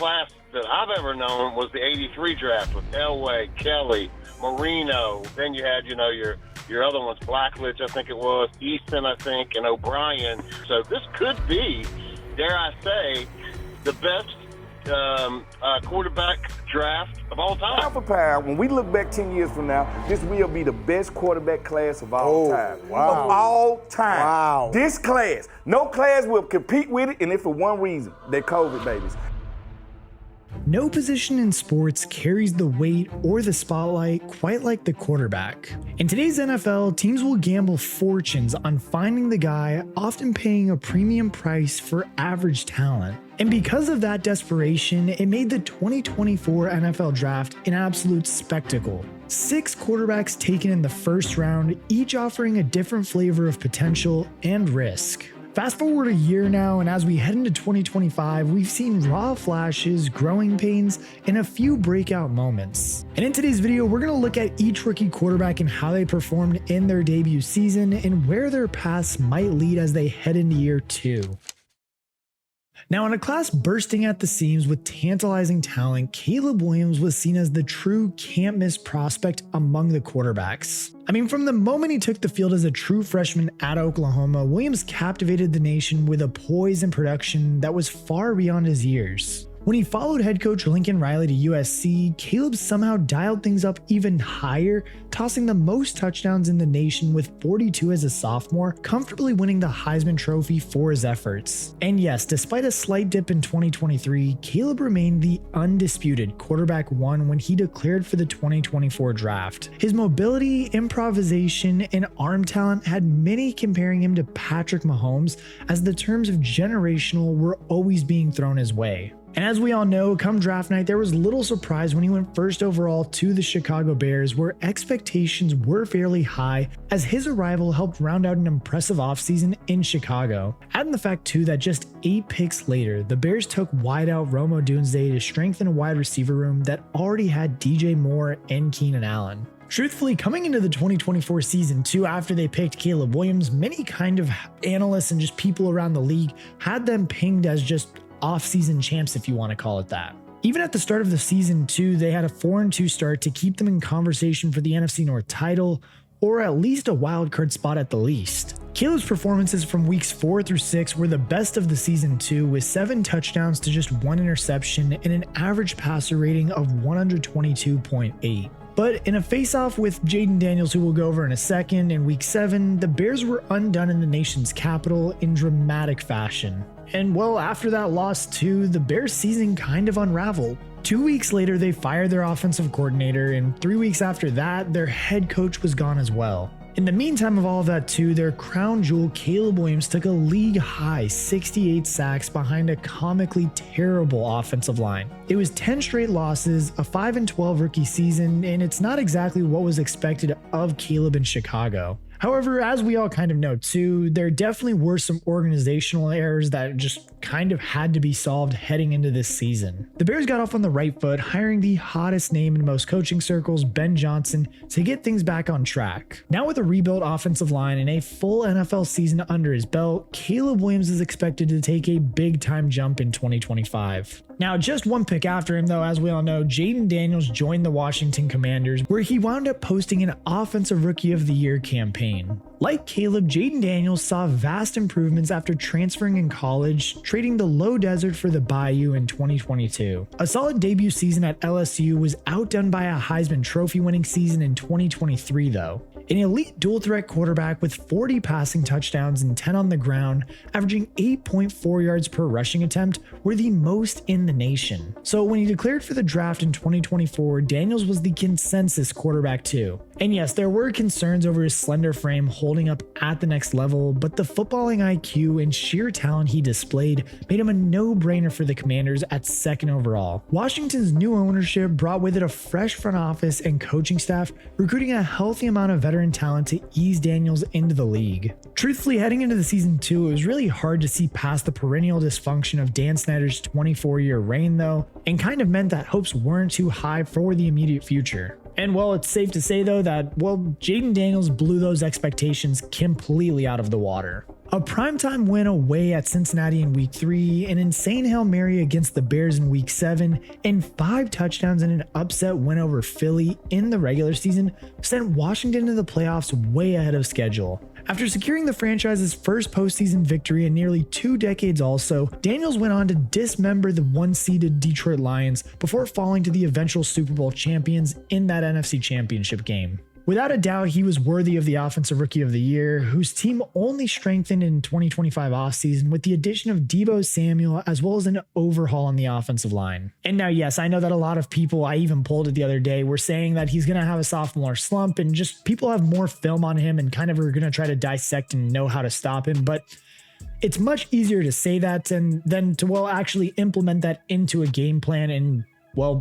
class that I've ever known was the 83 draft with Elway, Kelly, Marino. Then you had, your other ones, Blackledge, I think it was, Easton, I think, and O'Brien. So this could be, dare I say, the best quarterback draft of all time. Pound for pound, when we look back 10 years from now, this will be the best quarterback class of all time. Wow. Of all time. Wow. This class. No class will compete with it, and if for one reason, they're COVID babies. No position in sports carries the weight or the spotlight quite like the quarterback. In today's NFL, teams will gamble fortunes on finding the guy, often paying a premium price for average talent. And because of that desperation, it made the 2024 NFL Draft an absolute spectacle. 6 quarterbacks taken in the first round, each offering a different flavor of potential and risk. Fast forward a year now, and as we head into 2025, we've seen raw flashes, growing pains, and a few breakout moments. And in today's video, we're going to look at each rookie quarterback and how they performed in their debut season and where their paths might lead as they head into year 2. Now, in a class bursting at the seams with tantalizing talent, Caleb Williams was seen as the true can't-miss prospect among the quarterbacks. I mean, from the moment he took the field as a true freshman at Oklahoma, Williams captivated the nation with a poise and production that was far beyond his years. When he followed head coach Lincoln Riley to USC, Caleb somehow dialed things up even higher, tossing the most touchdowns in the nation with 42 as a sophomore, comfortably winning the Heisman Trophy for his efforts. And yes, despite a slight dip in 2023, Caleb remained the undisputed quarterback 1 when he declared for the 2024 draft. His mobility, improvisation, and arm talent had many comparing him to Patrick Mahomes, as the terms of generational were always being thrown his way. And as we all know, come draft night, there was little surprise when he went first overall to the Chicago Bears, where expectations were fairly high, as his arrival helped round out an impressive offseason in Chicago. Add in the fact too that just 8 picks later, the Bears took wideout Rome Odunze to strengthen a wide receiver room that already had DJ Moore and Keenan Allen. Truthfully, coming into the 2024 season too, after they picked Caleb Williams, many kind of analysts and just people around the league had them pinged as just off-season champs, if you want to call it that. Even at the start of the season too, they had a 4-2 start to keep them in conversation for the NFC North title, or at least a wildcard spot at the least. Caleb's performances from weeks 4 through 6 were the best of the season too, with 7 touchdowns to just 1 interception and an average passer rating of 122.8. But in a face-off with Jaden Daniels, who we'll go over in a second, in week 7, the Bears were undone in the nation's capital in dramatic fashion. And well, after that loss too, the Bears' season kind of unraveled. 2 weeks later, they fired their offensive coordinator, and 3 weeks after that, their head coach was gone as well. In the meantime of all of that too, their crown jewel Caleb Williams took a league-high 68 sacks behind a comically terrible offensive line. It was 10 straight losses, a 5-12 rookie season, and it's not exactly what was expected of Caleb in Chicago. However, as we all kind of know too, there definitely were some organizational errors that just kind of had to be solved heading into this season. The Bears got off on the right foot, hiring the hottest name in most coaching circles, Ben Johnson, to get things back on track. Now with a rebuilt offensive line and a full NFL season under his belt, Caleb Williams is expected to take a big-time jump in 2025. Now, just 1 pick after him, though, as we all know, Jaden Daniels joined the Washington Commanders, where he wound up posting an Offensive Rookie of the Year campaign. Like Caleb, Jaden Daniels saw vast improvements after transferring in college, trading the low desert for the Bayou in 2022. A solid debut season at LSU was outdone by a Heisman Trophy winning season in 2023, though. An elite dual-threat quarterback with 40 passing touchdowns and 10 on the ground, averaging 8.4 yards per rushing attempt, were the most in the nation. So when he declared for the draft in 2024, Daniels was the consensus quarterback too. And yes, there were concerns over his slender frame holding up at the next level, but the footballing IQ and sheer talent he displayed made him a no-brainer for the Commanders at 2nd overall. Washington's new ownership brought with it a fresh front office and coaching staff, recruiting a healthy amount of veteran talent to ease Daniels into the league. Truthfully, heading into the season 2, it was really hard to see past the perennial dysfunction of Dan Snyder's 24-year reign though, and kind of meant that hopes weren't too high for the immediate future. And well, it's safe to say though that, well, Jaden Daniels blew those expectations completely out of the water. A primetime win away at Cincinnati in Week 3, an insane Hail Mary against the Bears in Week 7, and 5 touchdowns in an upset win over Philly in the regular season sent Washington to the playoffs way ahead of schedule. After securing the franchise's first postseason victory in nearly 2 decades also, Daniels went on to dismember the 1-seeded Detroit Lions before falling to the eventual Super Bowl champions in that NFC Championship game. Without a doubt, he was worthy of the Offensive Rookie of the Year, whose team only strengthened in 2025 offseason with the addition of Deebo Samuel as well as an overhaul on the offensive line. And now, yes, I know that a lot of people, I even polled it the other day, were saying that he's going to have a sophomore slump and just people have more film on him and kind of are going to try to dissect and know how to stop him. But it's much easier to say that than to, actually implement that into a game plan and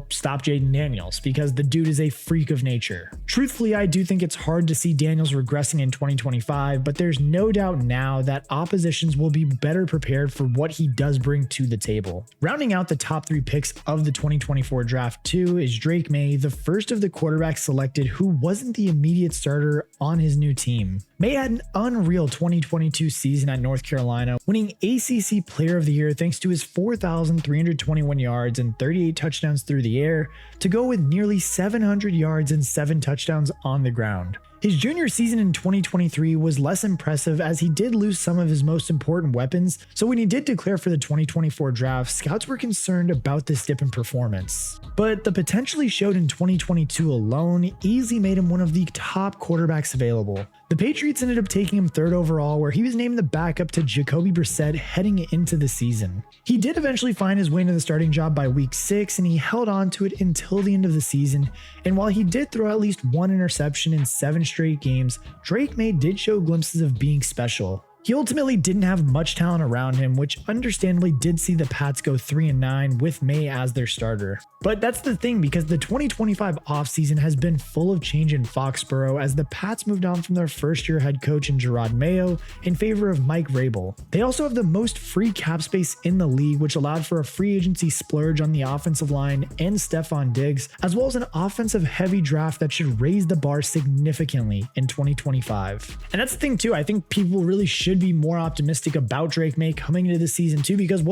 stop Jaden Daniels, because the dude is a freak of nature. Truthfully, I do think it's hard to see Daniels regressing in 2025, but there's no doubt now that oppositions will be better prepared for what he does bring to the table. Rounding out the top 3 picks of the 2024 draft too is Drake May, the first of the quarterbacks selected who wasn't the immediate starter on his new team. May had an unreal 2022 season at North Carolina, winning ACC Player of the Year thanks to his 4,321 yards and 38 touchdowns through the air, to go with nearly 700 yards and 7 touchdowns on the ground. His junior season in 2023 was less impressive as he did lose some of his most important weapons, so when he did declare for the 2024 draft, scouts were concerned about this dip in performance. But the potential he showed in 2022 alone easily made him one of the top quarterbacks available. The Patriots ended up taking him 3rd overall, where he was named the backup to Jacoby Brissett heading into the season. He did eventually find his way into the starting job by week 6, and he held on to it until the end of the season. And while he did throw at least 1 interception in 7 straight games, Drake May did show glimpses of being special. He ultimately didn't have much talent around him, which understandably did see the Pats go 3-9 with May as their starter. But that's the thing, because the 2025 offseason has been full of change in Foxborough as the Pats moved on from their first-year head coach in Gerard Mayo in favor of Mike Vrabel. They also have the most free cap space in the league, which allowed for a free agency splurge on the offensive line and Stephon Diggs, as well as an offensive-heavy draft that should raise the bar significantly in 2025. And that's the thing too, I think people really should be more optimistic about Drake May coming into the season too, because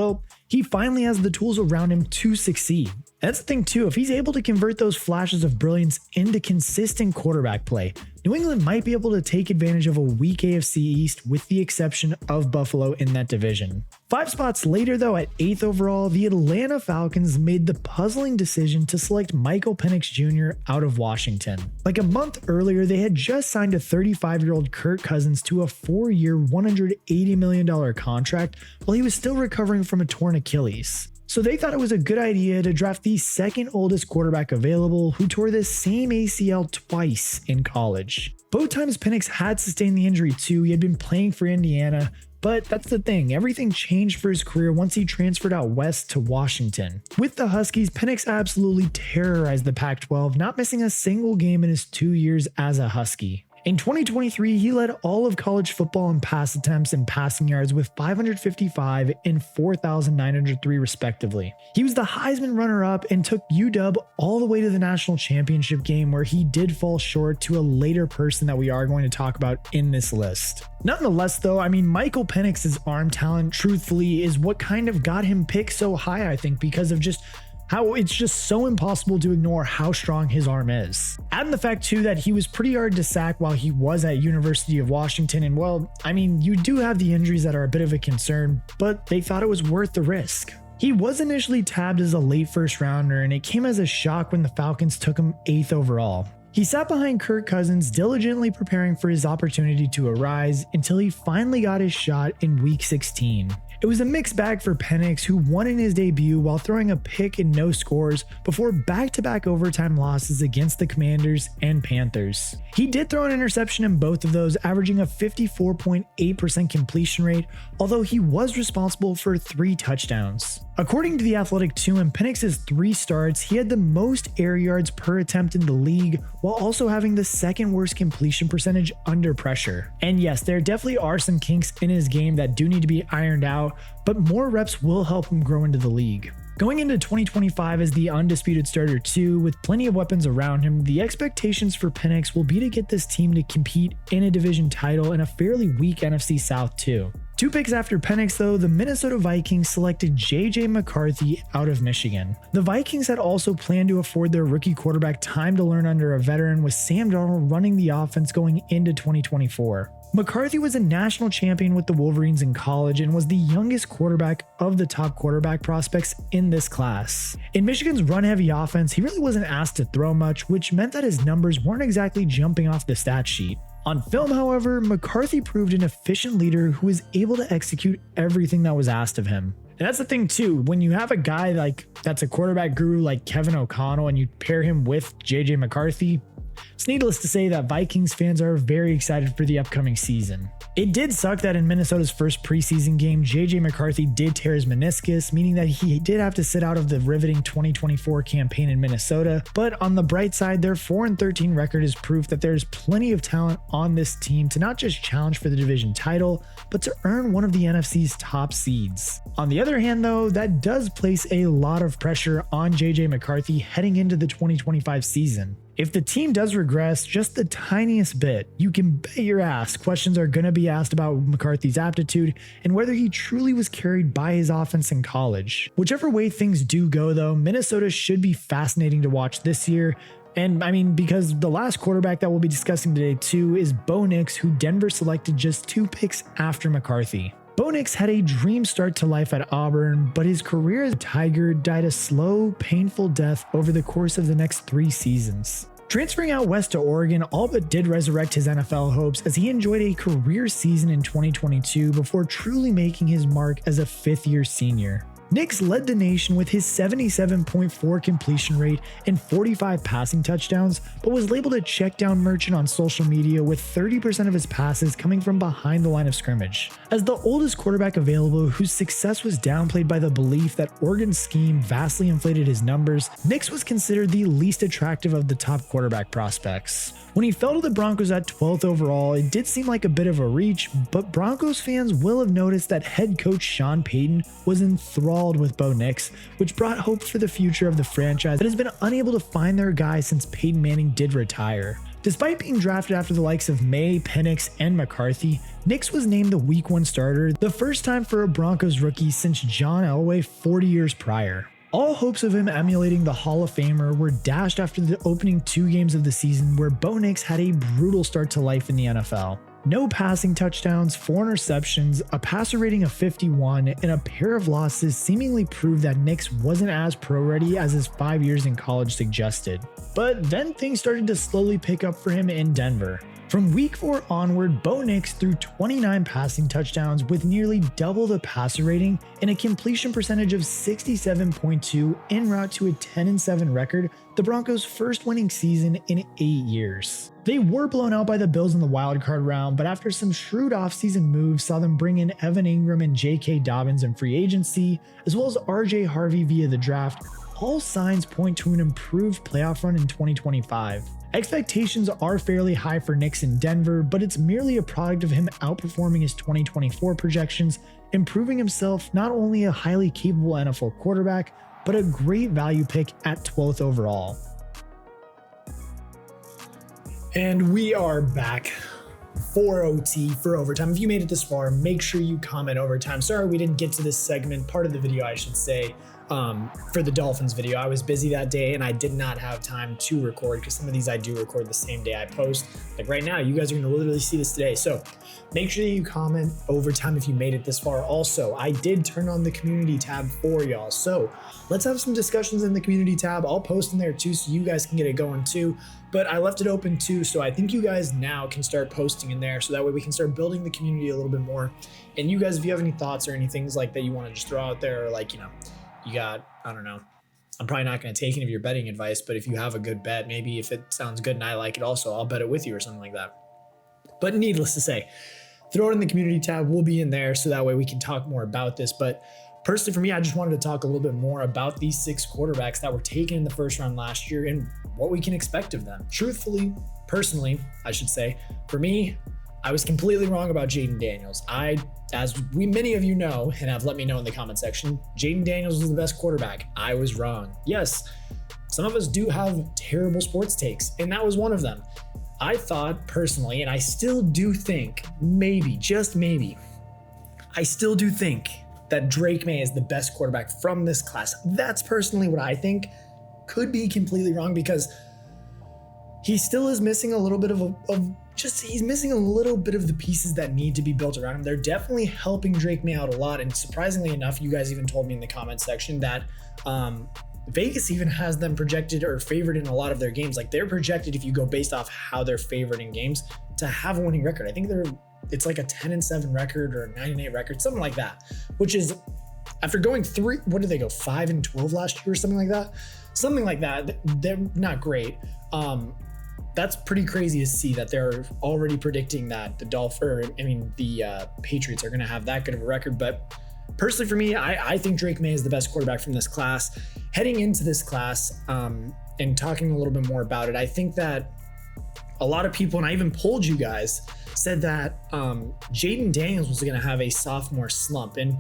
he finally has the tools around him to succeed. And that's the thing too, if he's able to convert those flashes of brilliance into consistent quarterback play, New England might be able to take advantage of a weak AFC East with the exception of Buffalo in that division. 5 spots later though, at 8th overall, the Atlanta Falcons made the puzzling decision to select Michael Penix Jr. out of Washington. Like a month earlier, they had just signed a 35-year-old Kirk Cousins to a 4-year, $180 million contract while he was still recovering from a torn Achilles. So they thought it was a good idea to draft the 2nd oldest quarterback available, who tore the same ACL twice in college. Both times Penix had sustained the injury too. He had been playing for Indiana, but that's the thing, everything changed for his career once he transferred out west to Washington. With the Huskies, Penix absolutely terrorized the Pac-12, not missing a single game in his 2 years as a Husky. In 2023, he led all of college football in pass attempts and passing yards with 555 and 4,903 respectively. He was the Heisman runner-up and took UW all the way to the national championship game, where he did fall short to a later person that we are going to talk about in this list. Nonetheless though, Michael Penix's arm talent truthfully is what kind of got him picked so high, I think, because of just how it's just so impossible to ignore how strong his arm is. Add in the fact too that he was pretty hard to sack while he was at University of Washington, and you do have the injuries that are a bit of a concern, but they thought it was worth the risk. He was initially tabbed as a late 1st rounder, and it came as a shock when the Falcons took him 8th overall. He sat behind Kirk Cousins, diligently preparing for his opportunity to arise until he finally got his shot in week 16. It was a mixed bag for Penix, who won in his debut while throwing a pick and no scores before back-to-back overtime losses against the Commanders and Panthers. He did throw an interception in both of those, averaging a 54.8% completion rate, although he was responsible for 3 touchdowns. According to The Athletic too, in Penix's 3 starts, he had the most air yards per attempt in the league, while also having the 2nd worst completion percentage under pressure. And yes, there definitely are some kinks in his game that do need to be ironed out, but more reps will help him grow into the league. Going into 2025 as the undisputed starter too, with plenty of weapons around him, the expectations for Penix will be to get this team to compete in a division title in a fairly weak NFC South too. 2 picks after Penix though, the Minnesota Vikings selected JJ McCarthy out of Michigan. The Vikings had also planned to afford their rookie quarterback time to learn under a veteran, with Sam Darnold running the offense going into 2024. McCarthy was a national champion with the Wolverines in college and was the youngest quarterback of the top quarterback prospects in this class. In Michigan's run-heavy offense, he really wasn't asked to throw much, which meant that his numbers weren't exactly jumping off the stat sheet. On film, however, McCarthy proved an efficient leader who was able to execute everything that was asked of him. And that's the thing too, when you have a guy that's a quarterback guru like Kevin O'Connell and you pair him with JJ McCarthy, it's needless to say that Vikings fans are very excited for the upcoming season. It did suck that in Minnesota's first preseason game, JJ McCarthy did tear his meniscus, meaning that he did have to sit out of the riveting 2024 campaign in Minnesota. But on the bright side, their 4-13 record is proof that there's plenty of talent on this team to not just challenge for the division title, but to earn one of the NFC's top seeds. On the other hand though, that does place a lot of pressure on JJ McCarthy heading into the 2025 season. If the team does regress just the tiniest bit, you can bet your ass questions are going to be asked about McCarthy's aptitude and whether he truly was carried by his offense in college. Whichever way things do go though, Minnesota should be fascinating to watch this year. And I mean, because the last quarterback that we'll be discussing today too is Bo Nix, who Denver selected just 2 picks after McCarthy. Bo Nix had a dream start to life at Auburn, but his career as a Tiger died a slow, painful death over the course of the next 3 seasons. Transferring out west to Oregon all but did resurrect his NFL hopes, as he enjoyed a career season in 2022 before truly making his mark as a 5th-year senior. Nix led the nation with his 77.4 completion rate and 45 passing touchdowns, but was labeled a check-down merchant on social media, with 30% of his passes coming from behind the line of scrimmage. As the oldest quarterback available whose success was downplayed by the belief that Oregon's scheme vastly inflated his numbers, Nix was considered the least attractive of the top quarterback prospects. When he fell to the Broncos at 12th overall, it did seem like a bit of a reach, but Broncos fans will have noticed that head coach Sean Payton was enthralled with Bo Nix, which brought hope for the future of the franchise that has been unable to find their guy since Peyton Manning did retire. Despite being drafted after the likes of May, Penix, and McCarthy, Nix was named the Week 1 starter, the first time for a Broncos rookie since John Elway 40 years prior. All hopes of him emulating the Hall of Famer were dashed after the opening 2 games of the season, where Bo Nix had a brutal start to life in the NFL. No passing touchdowns, 4 interceptions, a passer rating of 51, and a pair of losses seemingly proved that Nix wasn't as pro-ready as his 5 years in college suggested. But then things started to slowly pick up for him in Denver. From week 4 onward, Bo Nix threw 29 passing touchdowns with nearly double the passer rating and a completion percentage of 67.2 en route to a 10-7 record, the Broncos' first winning season in 8 years. They were blown out by the Bills in the wildcard round, but after some shrewd offseason moves saw them bring in Evan Ingram and J.K. Dobbins in free agency, as well as R.J. Harvey via the draft, all signs point to an improved playoff run in 2025. Expectations are fairly high for Nix in Denver, but it's merely a product of him outperforming his 2024 projections, improving himself not only a highly capable NFL quarterback, but a great value pick at 12th overall. And we are back for OT, for overtime. If you made it this far, make sure you comment overtime. Sorry we didn't get to this segment, part of the video I should say, for the Dolphins video. I was busy that day and I did not have time to record, because some of these I do record the same day I post. Like right now, you guys are going to literally see this today. So make sure that you comment overtime if you made it this far. Also, I did turn on the community tab for y'all. So let's have some discussions in the community tab. I'll post in there too, so you guys can get it going too. But I left it open too, so I think you guys now can start posting in there, so that way we can start building the community a little bit more. And you guys, if you have any thoughts or any things like that you want to just throw out there, or like, you know, you got, I don't know, I'm probably not going to take any of your betting advice, but if you have a good bet, maybe if it sounds good and I like it also, I'll bet it with you or something like that. But needless to say, throw it in the community tab. We'll be in there, so that way we can talk more about this. But personally, for me, I just wanted to talk a little bit more about these 6 quarterbacks that were taken in the first round last year and what we can expect of them. Truthfully, personally, I should say, for me, I was completely wrong about Jaden Daniels. Many of you know and have let me know in the comment section, Jaden Daniels was the best quarterback. I was wrong. Yes, some of us do have terrible sports takes, and that was one of them. I thought personally, and I still do think, maybe, just maybe, I still do think that Drake May is the best quarterback from this class. That's personally what I think. Could be completely wrong because he still is missing a little bit he's missing a little bit of the pieces that need to be built around him. They're definitely helping Drake May out a lot. And surprisingly enough, you guys even told me in the comment section that Vegas even has them projected or favored in a lot of their games. Like they're projected, if you go based off how they're favored in games, to have a winning record. I think it's like a 10-7 record or a 9-8 record, something like that, which is after going what did they go 5-12 last year or something like that? Something like that. They're not great. That's pretty crazy to see that they're already predicting that the Patriots are going to have that good of a record. But personally for me, I think Drake May is the best quarterback from this class. Heading into this class and talking a little bit more about it, I think that a lot of people, and I even polled you guys, said that Jaden Daniels was going to have a sophomore slump. And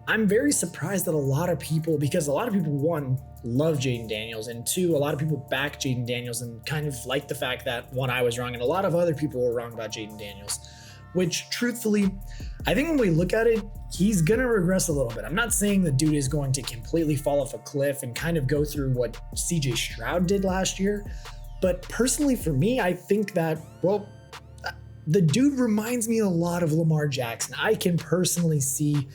I'm very surprised that a lot of people, because a lot of people, one, love Jaden Daniels, and two, a lot of people back Jaden Daniels and kind of like the fact that, one, I was wrong, and a lot of other people were wrong about Jaden Daniels, which truthfully, I think when we look at it, he's going to regress a little bit. I'm not saying the dude is going to completely fall off a cliff and kind of go through what CJ Stroud did last year, but personally for me, I think that, well, the dude reminds me a lot of Lamar Jackson. I can personally see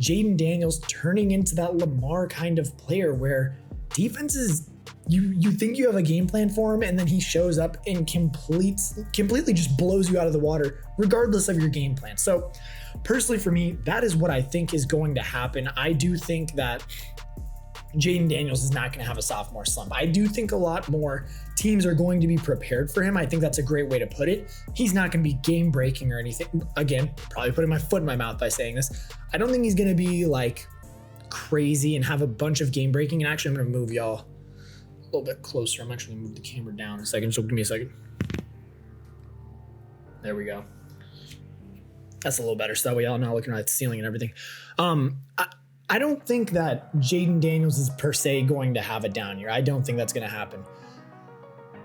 Jaden Daniels turning into that Lamar kind of player where defenses, you think you have a game plan for him, and then he shows up and completely just blows you out of the water regardless of your game plan. So personally for me, that is what I think is going to happen. I do think that Jaden Daniels is not going to have a sophomore slump. I do think a lot more teams are going to be prepared for him. I think that's a great way to put it. He's not going to be game breaking or anything. Again, probably putting my foot in my mouth by saying this. I don't think he's going to be like crazy and have a bunch of game breaking. And actually, I'm going to move y'all a little bit closer. I'm actually going to move the camera down a second. So give me a second. There we go. That's a little better. So that way y'all not looking at the ceiling and everything. I don't think that Jaden Daniels is per se going to have a down year. I don't think that's going to happen.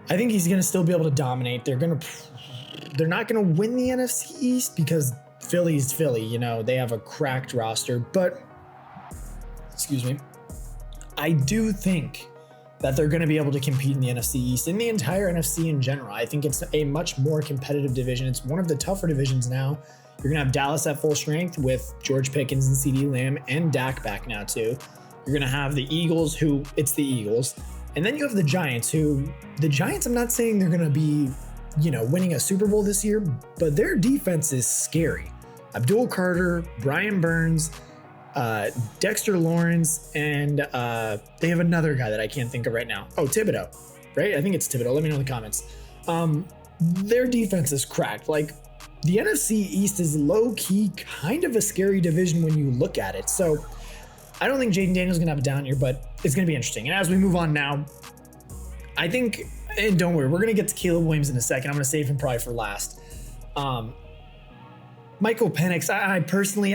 I think he's going to still be able to dominate. They're not going to win the NFC East because Philly's Philly. You know, they have a cracked roster. But, excuse me, I do think that they're going to be able to compete in the NFC East, in the entire NFC in general. I think it's a much more competitive division. It's one of the tougher divisions now. You're going to have Dallas at full strength with George Pickens and CeeDee Lamb and Dak back now too. You're going to have the Eagles, it's the Eagles. And then you have the Giants, I'm not saying they're going to be, winning a Super Bowl this year, but their defense is scary. Abdul Carter, Brian Burns, Dexter Lawrence, and they have another guy that I can't think of right now. Oh, Thibodeau, right? I think it's Thibodeau. Let me know in the comments. Their defense is cracked. Like, the NFC East is low-key kind of a scary division when you look at it. So I don't think Jaden Daniels is going to have a down year, but it's going to be interesting. And as we move on now, I think, and don't worry, we're going to get to Caleb Williams in a second. I'm going to save him probably for last. Michael Penix,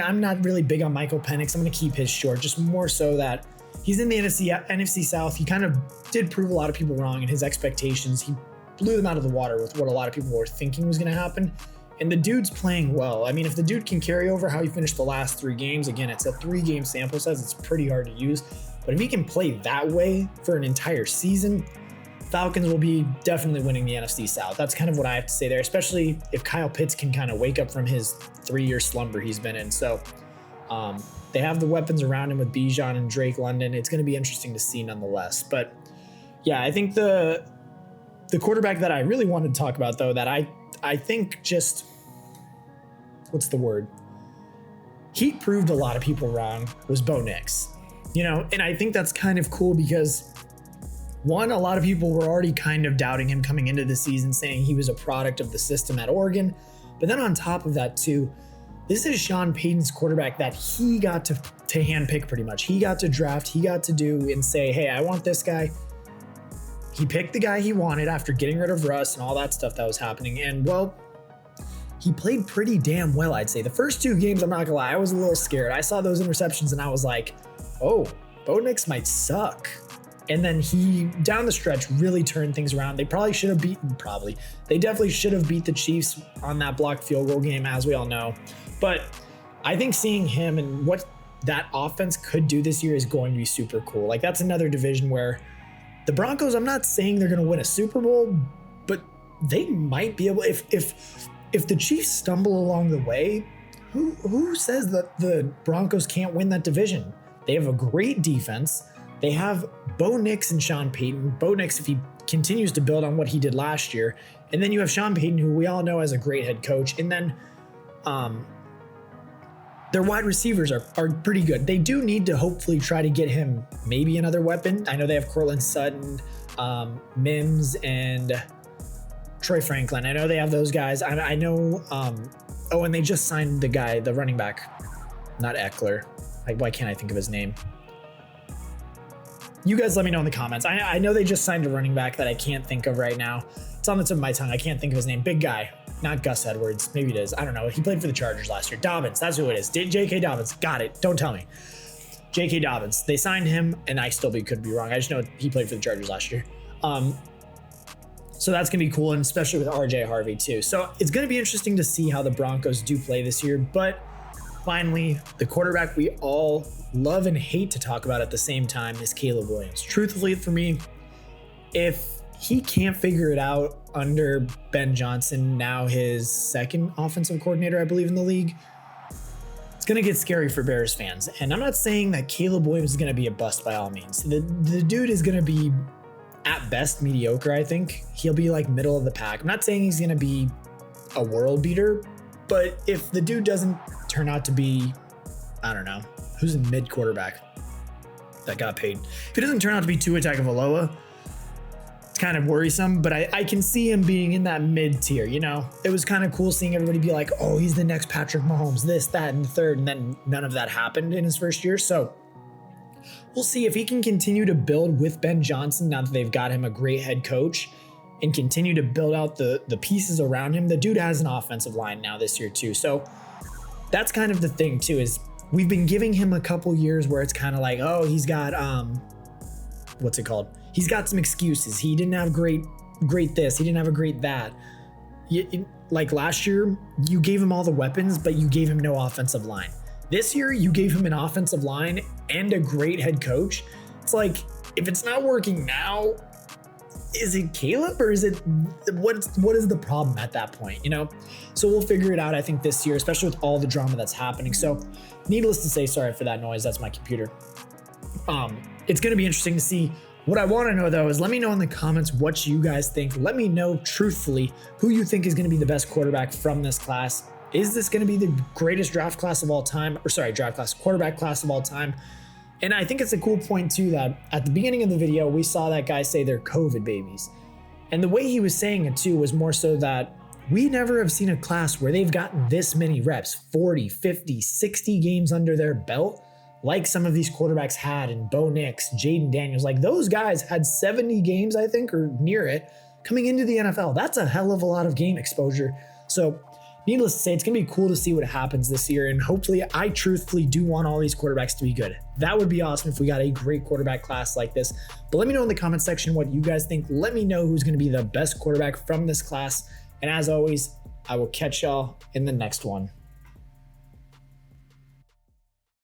I'm not really big on Michael Penix. I'm going to keep his short, just more so that he's in the NFC South. He kind of did prove a lot of people wrong in his expectations. He blew them out of the water with what a lot of people were thinking was going to happen. And the dude's playing well. I mean, if the dude can carry over how he finished the last 3 games, again, it's a 3-game sample size. It's pretty hard to use. But if he can play that way for an entire season, Falcons will be definitely winning the NFC South. That's kind of what I have to say there, especially if Kyle Pitts can kind of wake up from his 3-year slumber he's been in. So they have the weapons around him with Bijan and Drake London. It's going to be interesting to see nonetheless. But yeah, I think the quarterback that I really wanted to talk about, though, that I think just, what's the word? He proved a lot of people wrong, was Bo Nix. And I think that's kind of cool because, one, a lot of people were already kind of doubting him coming into the season, saying he was a product of the system at Oregon. But then on top of that, too, this is Sean Payton's quarterback that he got to handpick pretty much. He got to draft, he got to do and say, hey, I want this guy. He picked the guy he wanted after getting rid of Russ and all that stuff that was happening. And, well, he played pretty damn well, I'd say. The first 2 games, I'm not gonna lie, I was a little scared. I saw those interceptions and I was like, oh, Bo Nix might suck. And then he, down the stretch, really turned things around. They definitely should have beat the Chiefs on that blocked field goal game, as we all know. But I think seeing him and what that offense could do this year is going to be super cool. Like, that's another division where the Broncos, I'm not saying they're going to win a Super Bowl, but they might be able, if the Chiefs stumble along the way, who says that the Broncos can't win that division? They have a great defense. They have Bo Nix and Sean Payton. Bo Nix, if he continues to build on what he did last year. And then you have Sean Payton, who we all know as a great head coach. And then their wide receivers are pretty good. They do need to hopefully try to get him maybe another weapon. I know they have Cortland Sutton, Mims, and Troy Franklin. I know they have those guys. I know, and they just signed the running back, not Eckler. Why can't I think of his name? You guys let me know in the comments. I know they just signed a running back that I can't think of right now. It's on the tip of my tongue. I can't think of his name. Big guy. Not Gus Edwards. Maybe it is. I don't know. He played for the Chargers last year. Dobbins. That's who it is. J.K. Dobbins. Got it. Don't tell me. J.K. Dobbins. They signed him, and I still could be wrong. I just know he played for the Chargers last year. So that's going to be cool, and especially with R.J. Harvey, too. So it's going to be interesting to see how the Broncos do play this year. But finally, the quarterback we all love and hate to talk about at the same time is Caleb Williams. Truthfully, for me, if he can't figure it out under Ben Johnson, now his second offensive coordinator, I believe, in the league, it's going to get scary for Bears fans. And I'm not saying that Caleb Williams is going to be a bust by all means. The dude is going to be, at best, mediocre, I think. He'll be like middle of the pack. I'm not saying he's going to be a world beater, but if the dude doesn't turn out to be, I don't know, who's a mid quarterback that got paid? If he doesn't turn out to be Tua Tagovailoa, it's kind of worrisome, but I can see him being in that mid tier, you know? It was kind of cool seeing everybody be like, oh, he's the next Patrick Mahomes, this, that, and the third, and then none of that happened in his first year. So we'll see if he can continue to build with Ben Johnson now that they've got him a great head coach and continue to build out the pieces around him. The dude has an offensive line now this year too. So that's kind of the thing too, is we've been giving him a couple years where it's kind of like, oh, he's got, what's it called? He's got some excuses. He didn't have great this. He didn't have a great that. Like last year, you gave him all the weapons, but you gave him no offensive line. This year, you gave him an offensive line and a great head coach. It's like, if it's not working now, is it Caleb or is it, what is the problem at that point, you know? So we'll figure it out, I think, this year, especially with all the drama that's happening. So needless to say, sorry for that noise. That's my computer. It's going to be interesting to see. What I want to know, though, is let me know in the comments what you guys think. Let me know truthfully who you think is going to be the best quarterback from this class. Is this going to be the greatest quarterback class of all time? And I think it's a cool point, too, that at the beginning of the video, we saw that guy say they're COVID babies. And the way he was saying it, too, was more so that we never have seen a class where they've gotten this many reps, 40, 50, 60 games under their belt, like some of these quarterbacks had, and Bo Nix, Jaden Daniels. Like, those guys had 70 games, I think, or near it, coming into the NFL. That's a hell of a lot of game exposure. So needless to say, it's going to be cool to see what happens this year, and hopefully, I truthfully do want all these quarterbacks to be good. That would be awesome if we got a great quarterback class like this. But let me know in the comment section what you guys think. Let me know who's going to be the best quarterback from this class. And as always, I will catch y'all in the next one.